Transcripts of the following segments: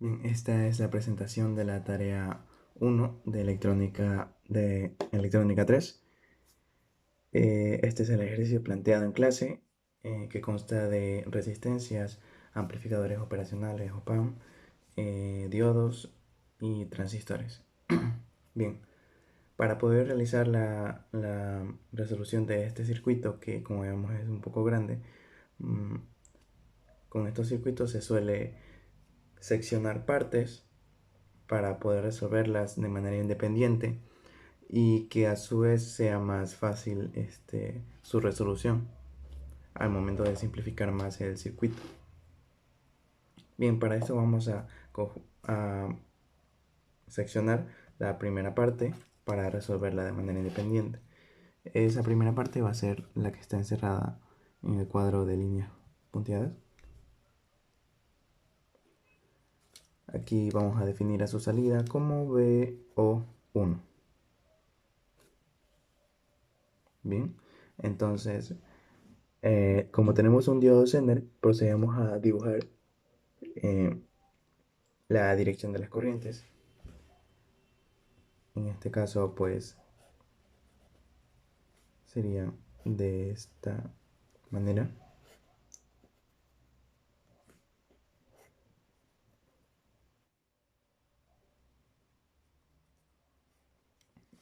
Bien, esta es la presentación de la tarea 1 de electrónica 3. Este es el ejercicio planteado en clase que consta de resistencias, amplificadores operacionales o PAM, diodos y transistores. Bien, para poder realizar la resolución de este circuito, que como vemos es un poco grande, con estos circuitos se suele seccionar partes para poder resolverlas de manera independiente y que a su vez sea más fácil su resolución al momento de simplificar más el circuito. Bien, para esto vamos a seccionar la primera parte para resolverla de manera independiente. Esa primera parte va a ser la que está encerrada en el cuadro de líneas punteadas. Aquí vamos a definir a su salida como VO1. Bien, entonces como tenemos un diodo Zener, procedemos a dibujar eh, la dirección de las corrientes. En este caso, pues, sería de esta manera.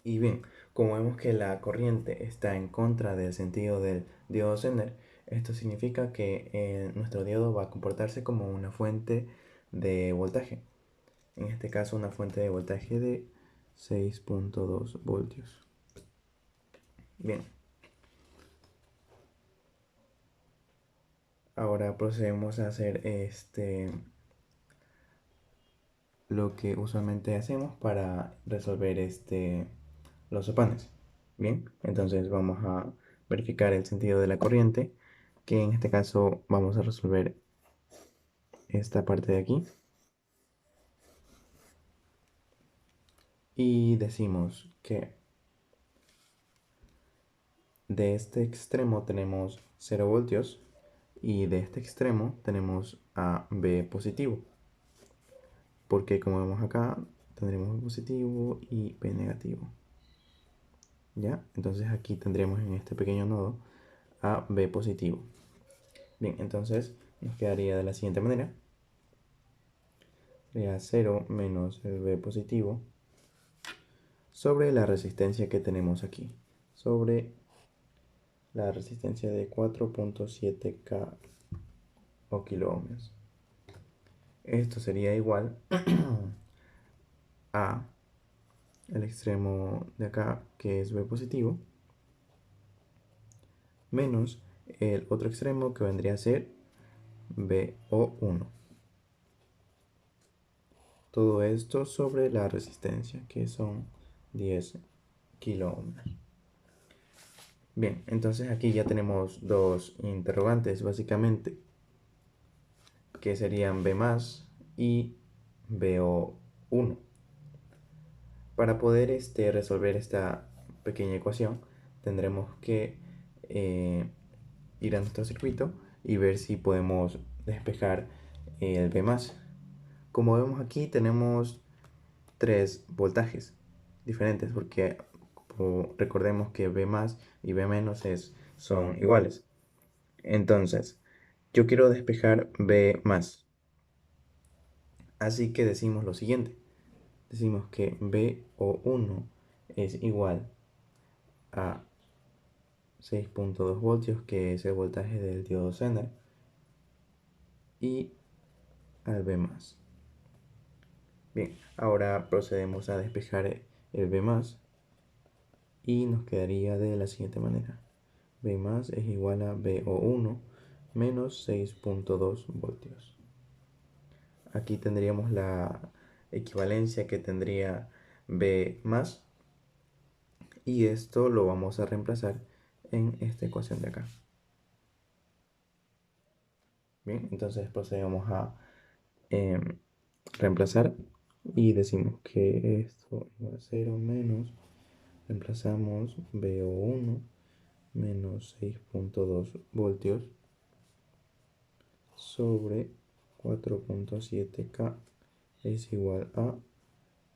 Y bien, como vemos que la corriente está en contra del sentido del diodo Zener, esto significa que nuestro diodo va a comportarse como una fuente de voltaje. En este caso, una fuente de voltaje de 6.2 voltios. Bien, ahora procedemos a hacer lo que usualmente hacemos para resolver los sopanes. Bien, entonces vamos a verificar el sentido de la corriente, que en este caso vamos a resolver esta parte de aquí. Y decimos que de este extremo tenemos 0 voltios y de este extremo tenemos a B positivo. Porque como vemos acá, tendremos B positivo y B negativo. ¿Ya? Entonces aquí tendremos en este pequeño nodo a B positivo. Bien, entonces nos quedaría de la siguiente manera. Sería 0 menos el B positivo sobre la resistencia que tenemos aquí. Sobre la resistencia de 4.7K o kilo ohmios. Esto sería igual a el extremo de acá, que es B positivo, menos el otro extremo que vendría a ser BO1. Todo esto sobre la resistencia, que son 10 kilo ohmios. Bien, entonces aquí ya tenemos dos interrogantes básicamente, que serían B más y BO1. Para poder resolver esta pequeña ecuación, tendremos que ir a nuestro circuito y ver si podemos despejar el B más. Como vemos aquí, tenemos tres voltajes diferentes porque recordemos que B más y B menos son iguales. Entonces, yo quiero despejar B más. Así que decimos lo siguiente. Decimos que BO1 es igual a 6.2 voltios, que es el voltaje del diodo Zener, y al B más. Bien, ahora procedemos a despejar el B más y nos quedaría de la siguiente manera. B más es igual a BO1 menos 6.2 voltios. Aquí tendríamos la equivalencia que tendría B más y esto lo vamos a reemplazar en esta ecuación de acá. Bien, entonces procedemos a reemplazar y decimos que esto igual a 0 menos, reemplazamos BO1 menos 6.2 voltios sobre 4.7K es igual a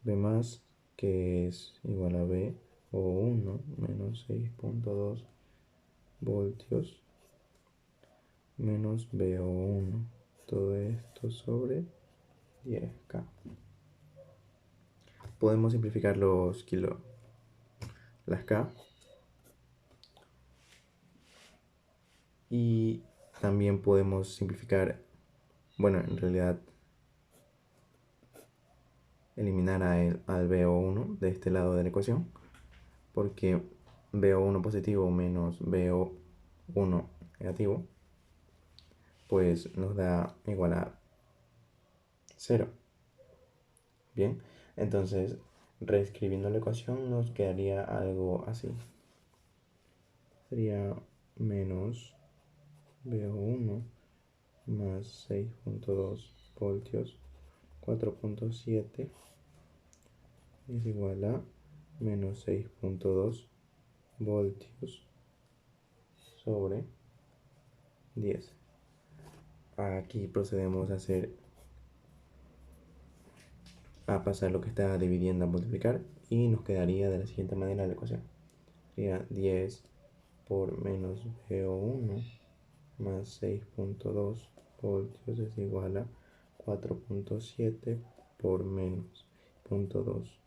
B más, que es igual a B o 1 menos 6.2 voltios menos BO1. Todo esto sobre 10K. Podemos simplificar las K. Y también podemos simplificar, bueno, en realidad eliminar al BO1 de este lado de la ecuación, porque BO1 positivo menos BO1 negativo, pues nos da igual a 0. Bien, entonces reescribiendo la ecuación nos quedaría algo así. Sería menos BO1 más 6.2 voltios 4.7 es igual a menos 6.2 voltios sobre 10. Aquí procedemos a pasar lo que está dividiendo a multiplicar y nos quedaría de la siguiente manera la ecuación. Sería 10 por menos VO1 más 6.2 voltios es igual a 4.7 por menos 0.2.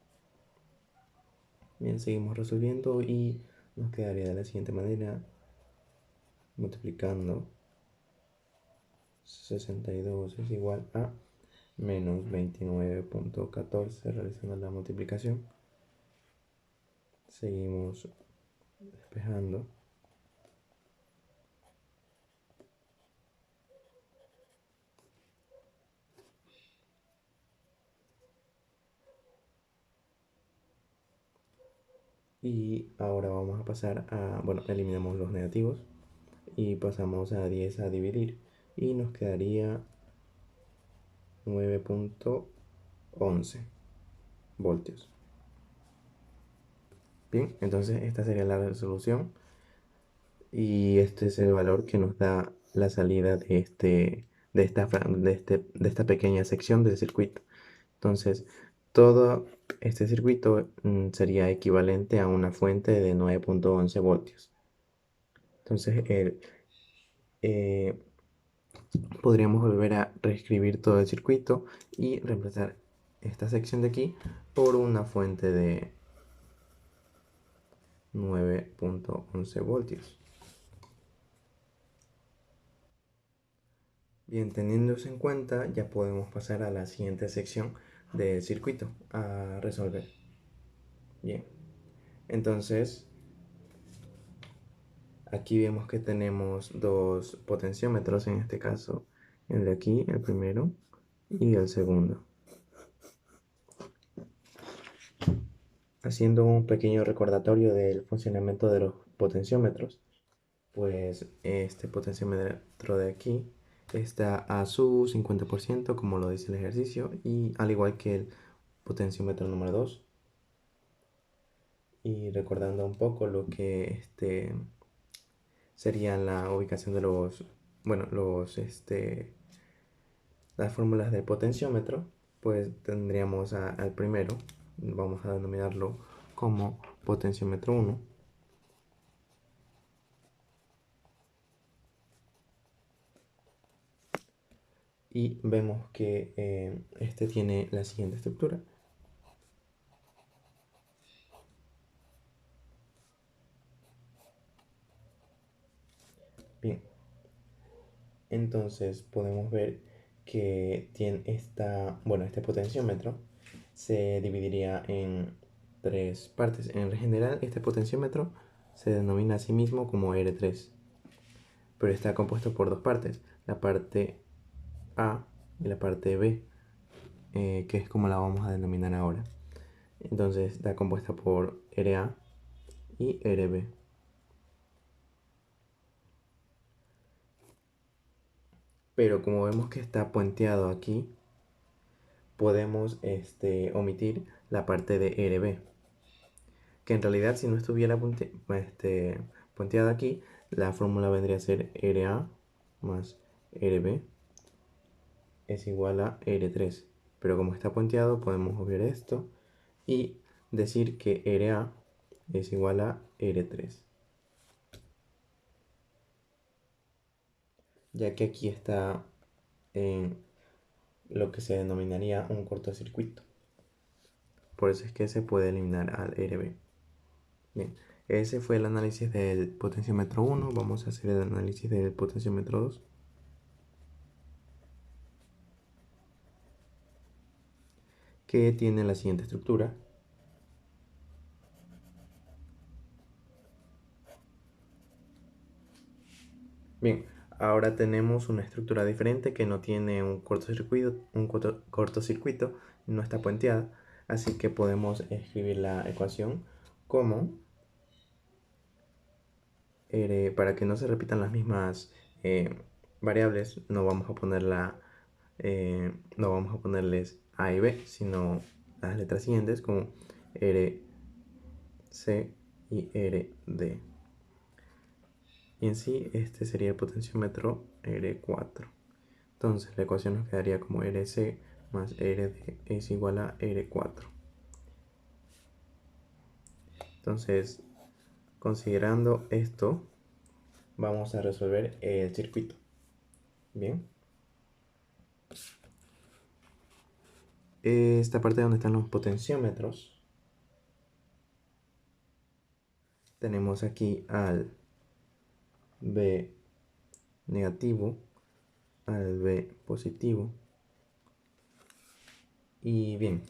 Bien, seguimos resolviendo y nos quedaría de la siguiente manera, multiplicando 62 es igual a menos 29.14, realizando la multiplicación. Seguimos despejando. Y ahora vamos a pasar a, bueno, eliminamos los negativos y pasamos a 10 a dividir y nos quedaría 9.11 voltios. Bien, entonces esta sería la resolución y este es el valor que nos da la salida de esta pequeña sección del circuito. Entonces, todo este circuito sería equivalente a una fuente de 9.11 voltios. Entonces, podríamos volver a reescribir todo el circuito y reemplazar esta sección de aquí por una fuente de 9.11 voltios. Bien, teniendo eso en cuenta, ya podemos pasar a la siguiente sección del circuito a resolver. Bien, entonces aquí vemos que tenemos dos potenciómetros, en este caso el de aquí, el primero, y el segundo. Haciendo un pequeño recordatorio del funcionamiento de los potenciómetros, pues este potenciómetro de aquí está a su 50%, como lo dice el ejercicio, y al igual que el potenciómetro número 2. Y recordando un poco lo que sería la ubicación de bueno, las fórmulas del potenciómetro, pues tendríamos al primero, vamos a denominarlo como potenciómetro 1. Y vemos que este tiene la siguiente estructura. Bien, entonces podemos ver que tiene este potenciómetro se dividiría en tres partes. En general, este potenciómetro se denomina a sí mismo como R3, pero está compuesto por dos partes, la parte A y la parte B, que es como la vamos a denominar ahora. Entonces está compuesta por RA y RB. Pero como vemos que está puenteado aquí, podemos omitir la parte de RB, que en realidad si no estuviera puenteada aquí, la fórmula vendría a ser RA más RB es igual a R3. pero como está puenteado podemos obviar esto y decir que RA es igual a R3, ya que aquí está en lo que se denominaría un cortocircuito. Por eso es que se puede eliminar al RB. Bien, ese fue el análisis del potenciómetro 1. Vamos a hacer el análisis del potenciómetro 2. Que tiene la siguiente estructura. Bien, ahora tenemos una estructura diferente que no tiene un cortocircuito, no está puenteada, así que podemos escribir la ecuación como para que no se repitan las mismas variables, no vamos a no vamos a ponerles A y B, sino las letras siguientes como R, C y R, D. Y en sí, este sería el potenciómetro R4. Entonces la ecuación nos quedaría como RC más RD es igual a R4. Entonces, considerando esto, vamos a resolver el circuito. Bien. Esta parte donde están los potenciómetros, tenemos aquí al B negativo, al B positivo. Y bien,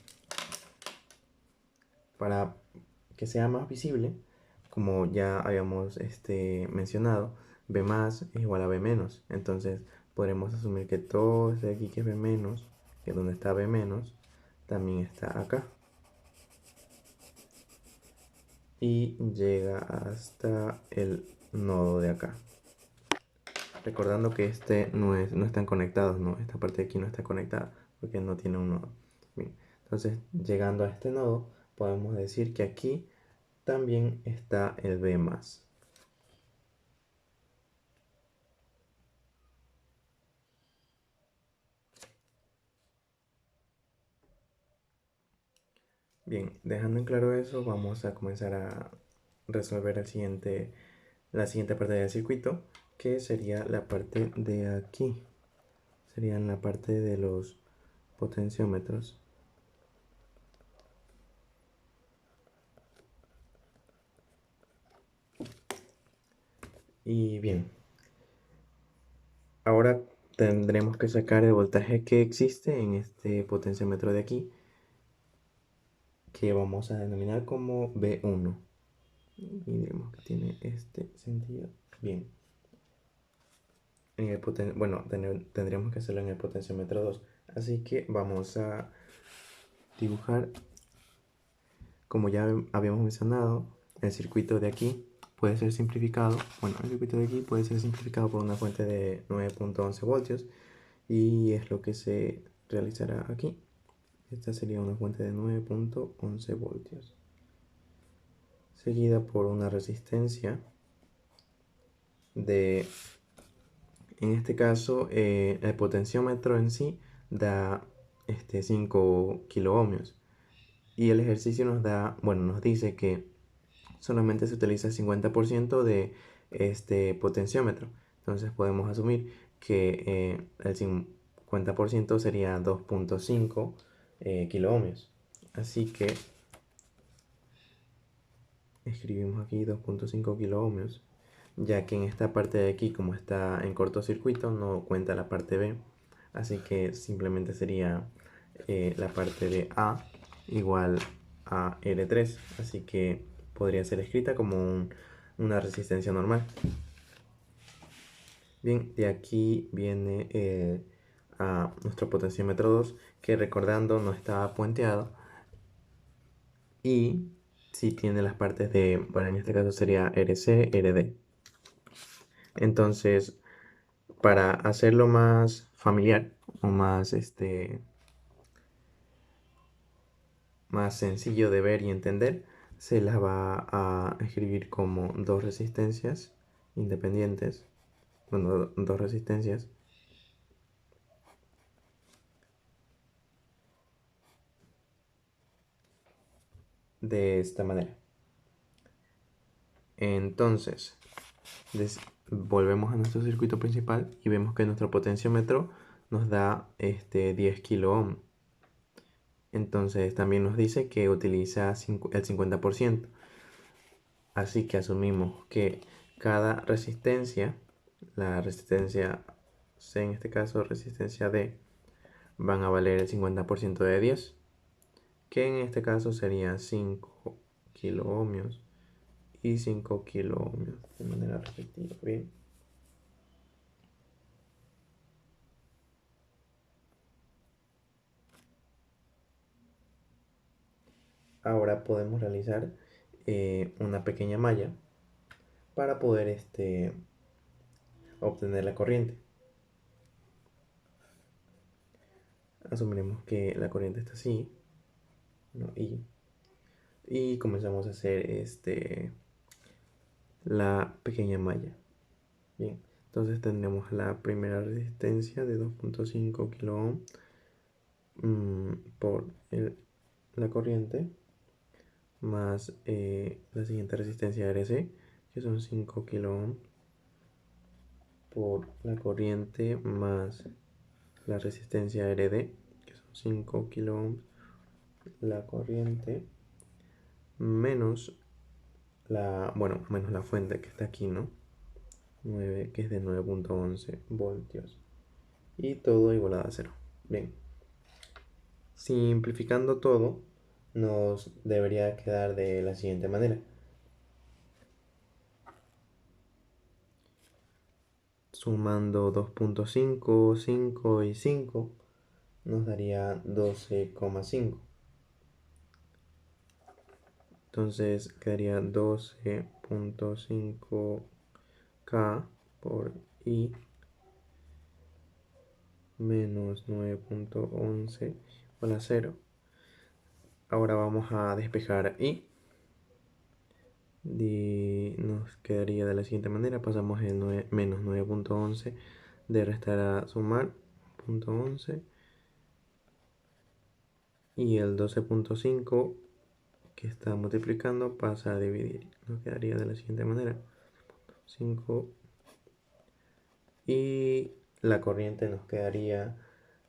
para que sea más visible, como ya habíamos mencionado, B más es igual a B menos. Entonces podremos asumir que todo este de aquí que es B menos, que donde está B menos, también está acá. Y llega hasta el nodo de acá. Recordando que no están conectados, no, esta parte de aquí no está conectada porque no tiene un nodo. Bien, entonces llegando a este nodo podemos decir que aquí también está el B más. Bien, dejando en claro eso, vamos a comenzar a resolver la siguiente parte del circuito, que sería la parte de aquí. Sería la parte de los potenciómetros. Y bien, ahora tendremos que sacar el voltaje que existe en este potenciómetro de aquí, que vamos a denominar como B1. Y diremos que tiene este sentido. Bien. Bueno, tendríamos que hacerlo en el potenciómetro 2. Así que vamos a dibujar, como ya habíamos mencionado, el circuito de aquí puede ser simplificado. Bueno, el circuito de aquí puede ser simplificado por una fuente de 9.11 voltios y es lo que se realizará aquí. Esta sería una fuente de 9.11 voltios, seguida por una resistencia de, en este caso, el potenciómetro en sí da 5 kiloohmios. Y el ejercicio nos dice que solamente se utiliza el 50% de este potenciómetro. Entonces podemos asumir que el 50% sería 2.5 kiloohmios. Así que escribimos aquí 2.5 kiloohmios, ya que en esta parte de aquí, como está en cortocircuito, no cuenta la parte B. Así que simplemente sería la parte de A igual a R3. Así que podría ser escrita como una resistencia normal. Bien, de aquí viene a nuestro potenciómetro 2, que recordando no estaba puenteado. Y si tiene las partes de, bueno, en este caso sería RC, RD. Entonces, para hacerlo más familiar o más sencillo de ver y entender, se las va a escribir como dos resistencias independientes. Bueno, dos resistencias de esta manera. Entonces, volvemos a nuestro circuito principal y vemos que nuestro potenciómetro nos da 10 kilo ohm. Entonces también nos dice que utiliza el 50%. Así que asumimos que cada resistencia, la resistencia C en este caso, resistencia D, van a valer el 50% de 10, que en este caso serían 5 kilo ohmios y 5 kilo ohmios de manera respectiva. Bien. Ahora podemos realizar una pequeña malla para poder obtener la corriente. Asumiremos que la corriente está así, ¿no? Y comenzamos a hacer la pequeña malla. Bien, entonces tendremos la primera resistencia de 2.5 kilo ohm por la corriente más la siguiente resistencia RC, que son 5 kilo ohm por la corriente más la resistencia RD, que son 5 kilo ohms, la corriente menos menos la fuente que está aquí, ¿no? 9, que es de 9.11 voltios. Y todo igualado a 0. Bien. Simplificando todo, nos debería quedar de la siguiente manera. Sumando 2.5, 5 y 5, nos daría 12,5. Entonces quedaría 12.5K por I menos 9.11 igual a 0. Ahora vamos a despejar I. Nos quedaría de la siguiente manera. Pasamos el menos 9.11 de restar a sumar 0.11. Y el 12.5 que está multiplicando pasa a dividir. Nos quedaría de la siguiente manera. 5 y la corriente nos quedaría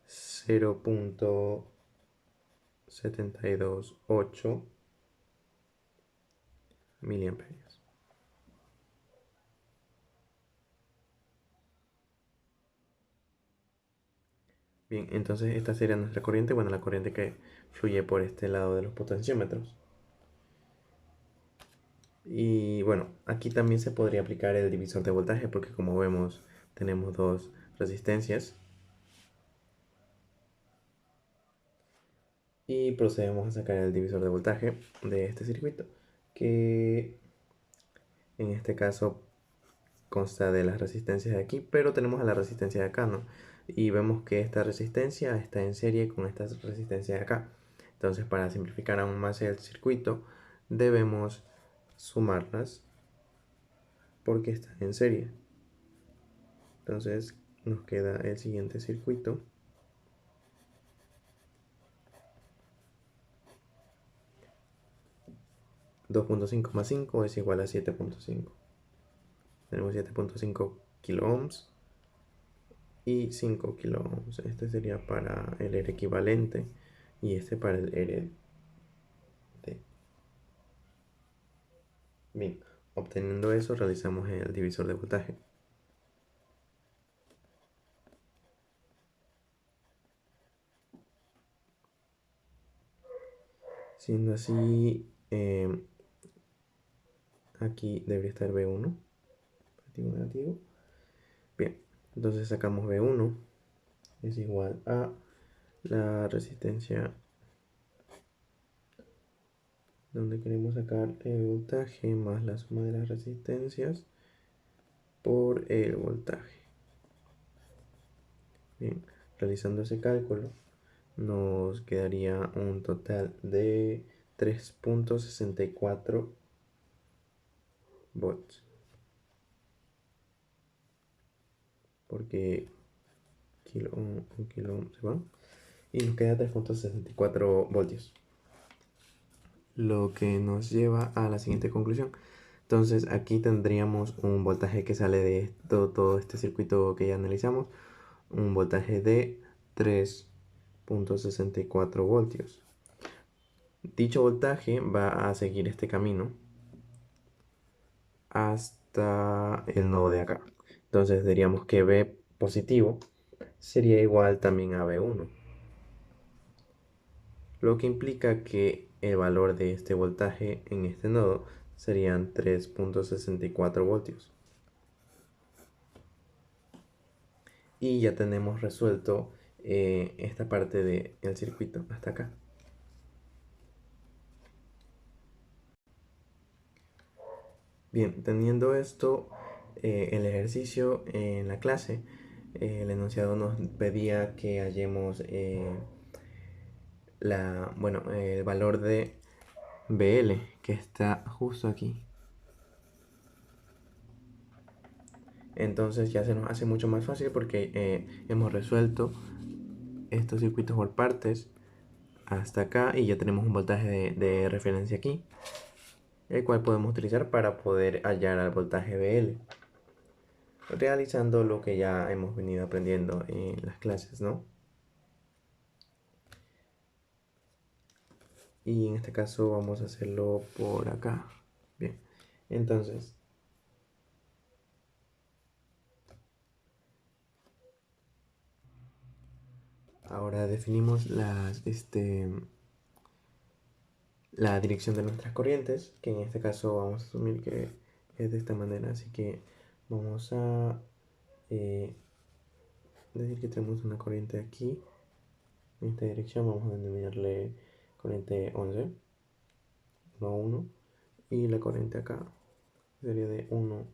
0.728 miliamperios. Bien, entonces esta sería nuestra corriente, bueno, la corriente que fluye por este lado de los potenciómetros. Y bueno, aquí también se podría aplicar el divisor de voltaje porque como vemos tenemos dos resistencias. Y procedemos a sacar el divisor de voltaje de este circuito, que en este caso consta de las resistencias de aquí, pero tenemos a la resistencia de acá, ¿no? Y vemos que esta resistencia está en serie con esta resistencia de acá. Entonces, para simplificar aún más el circuito, debemos sumarlas porque están en serie. Entonces, nos queda el siguiente circuito. 2.5 más 5 es igual a 7.5. Tenemos 7.5 kilo ohms y 5 kilo ohms. Este sería para el R equivalente y este para el RD. Bien, obteniendo eso realizamos el divisor de voltaje. Siendo así, aquí debería estar B1, positivo, negativo. Bien, entonces sacamos B1 es igual a la resistencia donde queremos sacar el voltaje más la suma de las resistencias por el voltaje. Bien, realizando ese cálculo nos quedaría un total de 3.64 volts. Porque un kilo ohm se va. Y nos queda 3.64 voltios. lo que nos lleva a la siguiente conclusión. Entonces aquí tendríamos un voltaje que sale de todo este circuito que ya analizamos, un voltaje de 3.64 voltios. Dicho voltaje va a seguir este camino hasta el nodo de acá. Entonces diríamos que V positivo sería igual también a V1, lo que implica que el valor de este voltaje en este nodo serían 3.64 voltios. Y ya tenemos resuelto esta parte del circuito hasta acá. Bien, teniendo esto, el ejercicio en la clase, el enunciado nos pedía que hallemos el valor de BL, que está justo aquí. Entonces ya se nos hace mucho más fácil porque hemos resuelto estos circuitos por partes hasta acá y ya tenemos un voltaje de referencia aquí, el cual podemos utilizar para poder hallar al voltaje BL, realizando lo que ya hemos venido aprendiendo en las clases, ¿no? Y en este caso vamos a hacerlo por acá. Bien, entonces ahora definimos la dirección de nuestras corrientes, que en este caso vamos a asumir que es de esta manera, así que vamos a decir que tenemos una corriente aquí, en esta dirección vamos a denominarle corriente 11, 1, 1, y la corriente acá sería de 1,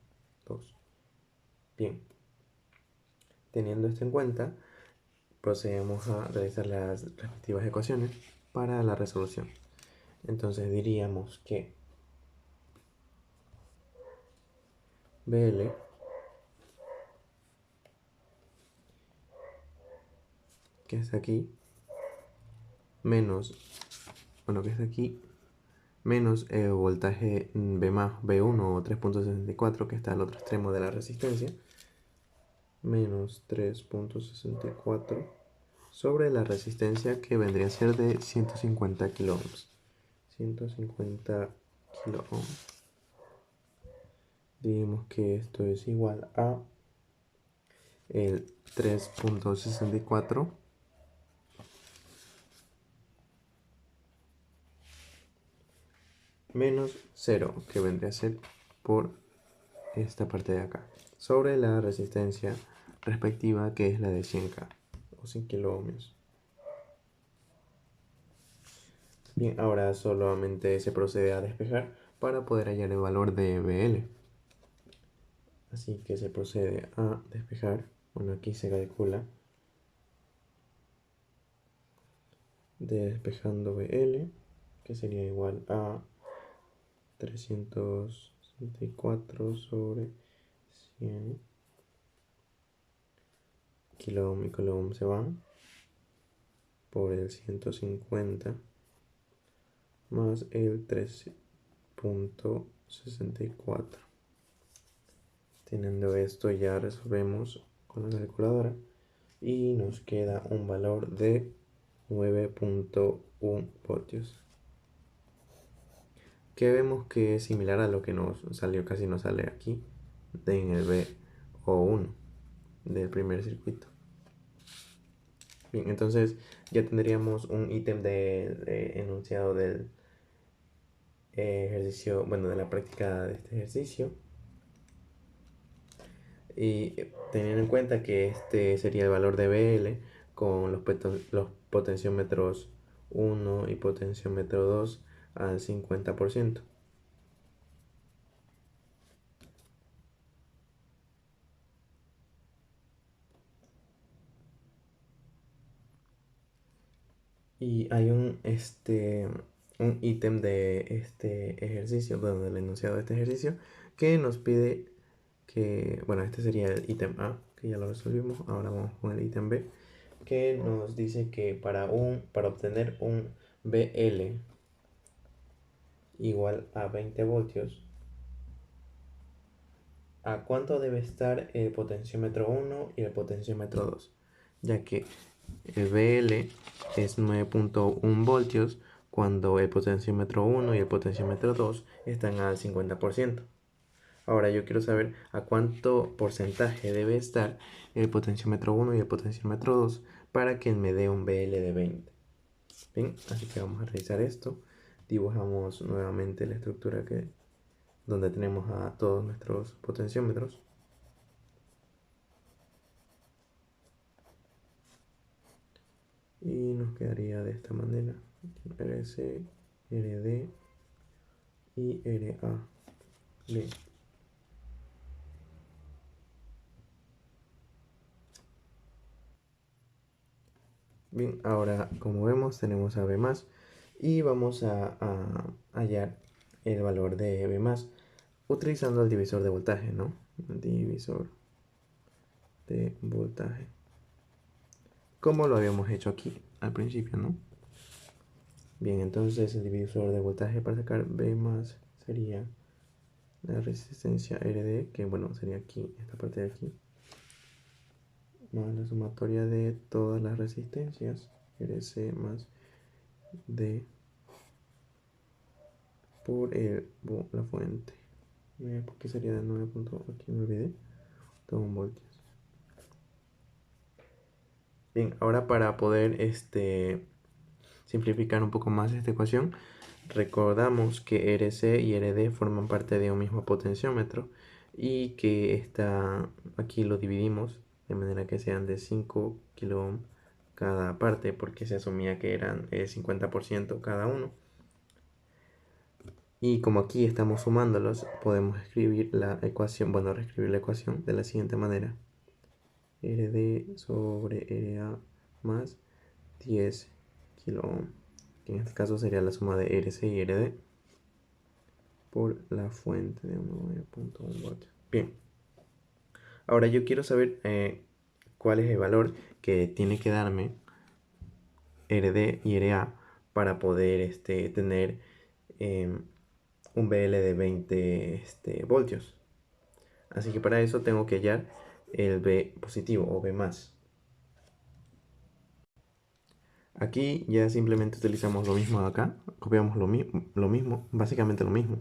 2. Bien, teniendo esto en cuenta, procedemos a realizar las respectivas ecuaciones para la resolución. Entonces diríamos que BL que está aquí menos, que está aquí menos el voltaje B más B1 o 3.64 que está al otro extremo de la resistencia, menos 3.64 sobre la resistencia que vendría a ser de 150 kilo ohms. 150 kilo ohms. Digamos que esto es igual a el 3.64 menos 0, que vendría a ser por esta parte de acá, sobre la resistencia respectiva, que es la de 100K o 100 kilo ohms. Bien, ahora solamente se procede a despejar para poder hallar el valor de BL. Así que se procede a despejar. Bueno, aquí se calcula despejando BL, que sería igual a 364 sobre 100 kilo ohm y kilo ohm se van por el 150 más el 3.64. Teniendo esto ya resolvemos con la calculadora y nos queda un valor de 9.1 voltios, que vemos que es similar a lo que nos salió, casi nos sale aquí en el VO1 del primer circuito. Bien, entonces ya tendríamos un ítem de enunciado del ejercicio, bueno, de la práctica de este ejercicio. Y teniendo en cuenta que este sería el valor de BL con los potenciómetros 1 y potenciómetro 2 al 50%. Y hay un ítem de este ejercicio, bueno, del enunciado de este ejercicio, que nos pide que, bueno, este sería el ítem A, que ya lo resolvimos. Ahora vamos con el ítem B, que nos dice que para obtener un BL igual a 20 voltios, ¿a cuánto debe estar el potenciómetro 1 y el potenciómetro 2? Ya que el BL es 9.1 voltios cuando el potenciómetro 1 y el potenciómetro 2 están al 50%. Ahora yo quiero saber a cuánto porcentaje debe estar el potenciómetro 1 y el potenciómetro 2 para que me dé un BL de 20. Bien, así que vamos a realizar esto. Dibujamos nuevamente la estructura donde tenemos a todos nuestros potenciómetros. Y nos quedaría de esta manera: RC, RD y RA. Bien. Bien, ahora como vemos tenemos a B+, y vamos a hallar el valor de B+, utilizando el divisor de voltaje, ¿no? Divisor de voltaje. Como lo habíamos hecho aquí al principio, ¿no? Bien, entonces el divisor de voltaje para sacar B+ sería la resistencia RD, que bueno, sería aquí, esta parte de aquí, más la sumatoria de todas las resistencias, RC más D por la fuente. ¿Por qué sería de 9 puntos? Aquí me olvidé. Todo en voltios. Bien, ahora para poder simplificar un poco más esta ecuación, recordamos que RC y RD forman parte de un mismo potenciómetro y que aquí lo dividimos de manera que sean de 5 kilo cada parte, porque se asumía que eran 50% cada uno. Y como aquí estamos sumándolos, podemos escribir la ecuación, reescribir la ecuación de la siguiente manera: RD sobre RA más 10 kilo ohm, que en este caso sería la suma de RC y RD por la fuente de 9.1 voltios. Bien, ahora yo quiero saber cuál es el valor que tiene que darme RD y RA para poder tener un BL de 20 voltios. Así que para eso tengo que hallar el B positivo o B+. Aquí ya simplemente utilizamos lo mismo de acá, copiamos lo mismo, básicamente lo mismo,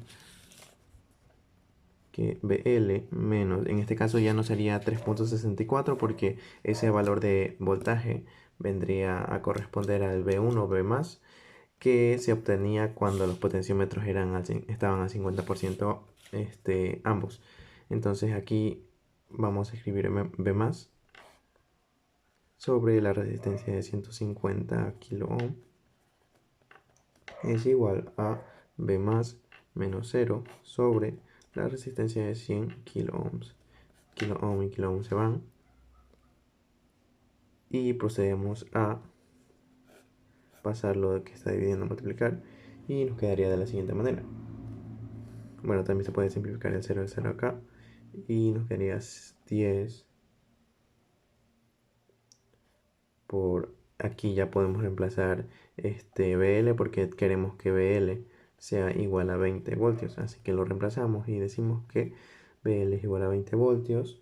que BL menos, en este caso ya no sería 3.64 porque ese valor de voltaje vendría a corresponder al B1 o B+, que se obtenía cuando los potenciómetros estaban al 50% ambos. Entonces aquí vamos a escribir B+, sobre la resistencia de 150 kilo ohm es igual a B menos 0 sobre la resistencia de 100 kilo ohms. Kilo ohm y kilo ohm se van. Y procedemos a pasar lo que está dividiendo a multiplicar. Y nos quedaría de la siguiente manera. Bueno, también se puede simplificar el 0 de 0 acá. Y nos quedaría 10 por... Aquí ya podemos reemplazar BL porque queremos que BL sea igual a 20 voltios. Así que lo reemplazamos y decimos que BL es igual a 20 voltios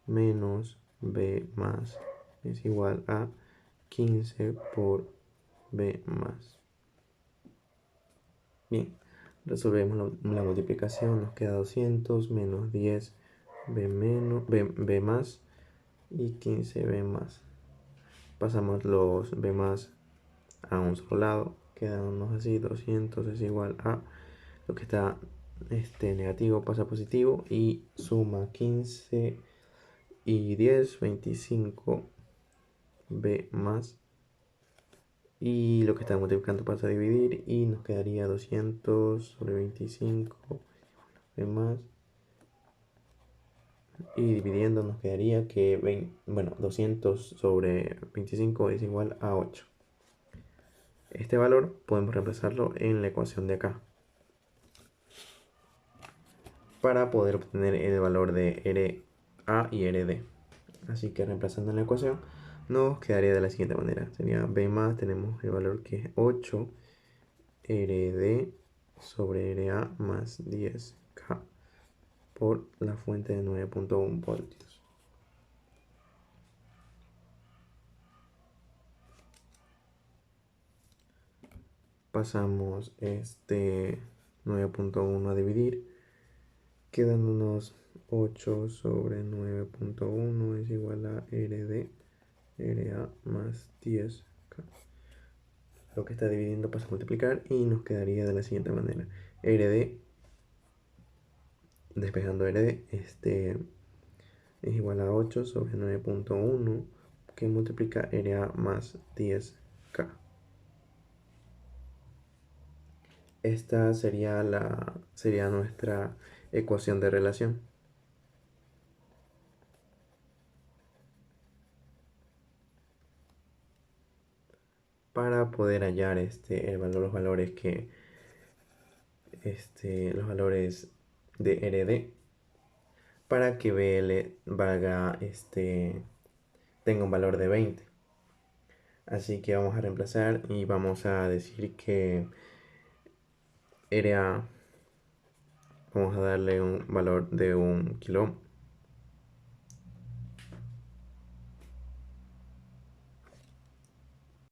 menos B más es igual a 15 por B más. Bien, resolvemos la multiplicación, nos queda 200 menos 10 B más y 15 B más. Pasamos los B más a un solo lado, quedándonos así: 200 es igual a lo que está negativo pasa a positivo y suma 15 y 10, 25 B más, y lo que está multiplicando pasa a dividir y nos quedaría 200 sobre 25 B más, y dividiendo nos quedaría que 200 sobre 25 es igual a 8. Este valor podemos reemplazarlo en la ecuación de acá para poder obtener el valor de RA y RD. Así que reemplazando en la ecuación nos quedaría de la siguiente manera: sería B más, tenemos el valor que es 8 RD sobre RA más 10K por la fuente de 9.1 voltios. Pasamos este 9.1 a dividir, quedan unos 8 sobre 9.1 es igual a RD, RA más 10K. Lo que está dividiendo pasa a multiplicar y nos quedaría de la siguiente manera. RD, despejando RD, es igual a 8 sobre 9.1 que multiplica RA más 10K. Esta sería nuestra ecuación de relación. Para poder hallar los valores los valores de RD para que BL tenga un valor de 20. Así que vamos a reemplazar y vamos a decir que RA, vamos a darle un valor de 1 kilo